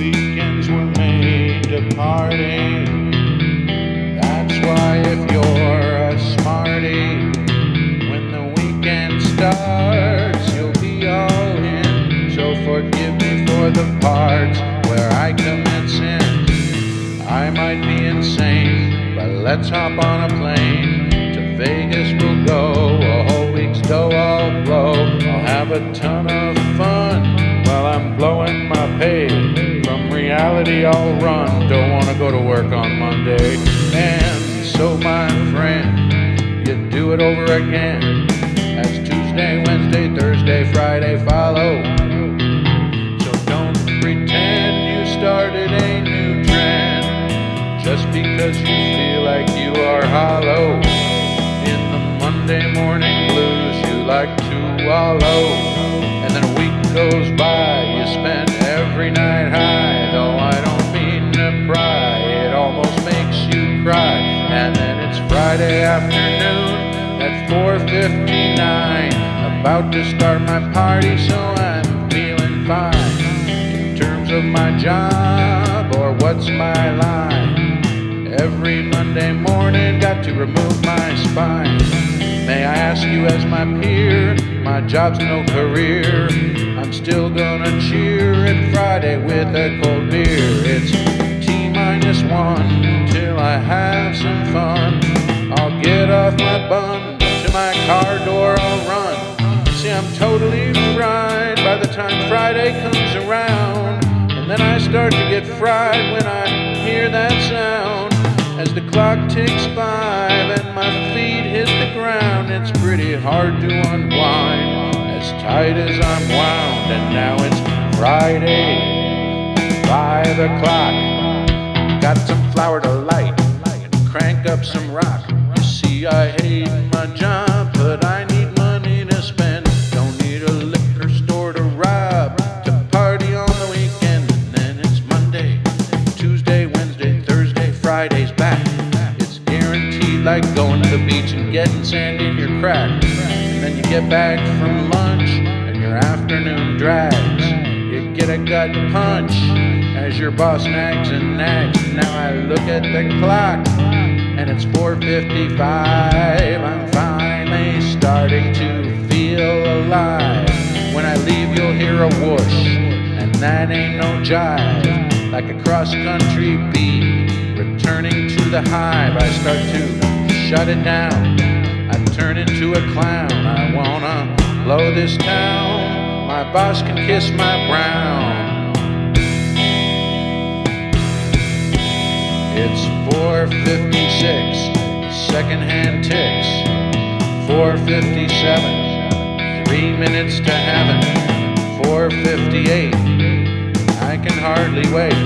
Weekends were made to party. That's why if you're a smarty, when the weekend starts, you'll be all in. So forgive me for the parts where I commit sin. I might be insane, but let's hop on a plane. To Vegas we'll go, a whole week's dough I'll blow. I'll have a ton of fun while I'm blowing my pay. From reality I'll run, don't want to go to work on Monday. And so my friend, you do it over again, as Tuesday, Wednesday, Thursday, Friday follow. So don't pretend you started a new trend just because you feel like you are hollow. In the Monday morning blues you like to wallow, and then a week goes by, you spend every night high. Though I don't mean to pry, it almost makes you cry. And then it's Friday afternoon at 4:59, about to start my party, so I'm feeling fine. In terms of my job, or what's my line, every Monday morning got to remove my spine. May I ask you as my peer, my job's no career, I'm still gonna cheer at Friday with a cold beer. It's T-1 till I have some fun. I'll get off my bum, to my car door I'll run. See, I'm totally fried by the time Friday comes around. And then I start to get fried when I hear that sound. As the clock ticks 5 and my feet hit the ground, it's pretty hard to unwind, as tight as I'm wound. And now it's Friday, 5 o'clock. Got some flour to light and crank up some rock. You see, I hate my job, but I need money to spend. Don't need a liquor store to rob, to party on the weekend. And then it's Monday, Tuesday, Wednesday, Thursday, Friday's back. It's guaranteed like going to the beach and getting sand in your crack. And then you get back from lunch and your afternoon drags. You get a gut punch as your boss nags and nags. Now I look at the clock and it's 4:55. I'm finally starting to feel alive. When I leave you'll hear a whoosh, and that ain't no jive. Like a cross-country bee returning to the hive, I start to shut it down. I turn into a clown. I wanna blow this town. My boss can kiss my brown. It's 4:56, secondhand ticks. 4:57, 3 minutes to heaven. 4:58, I can hardly wait.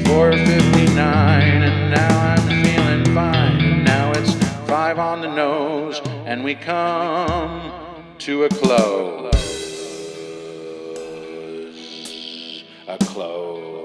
4:59, and now I'm feeling fine. And now it's 5 on the nose, and we come to a close. A close.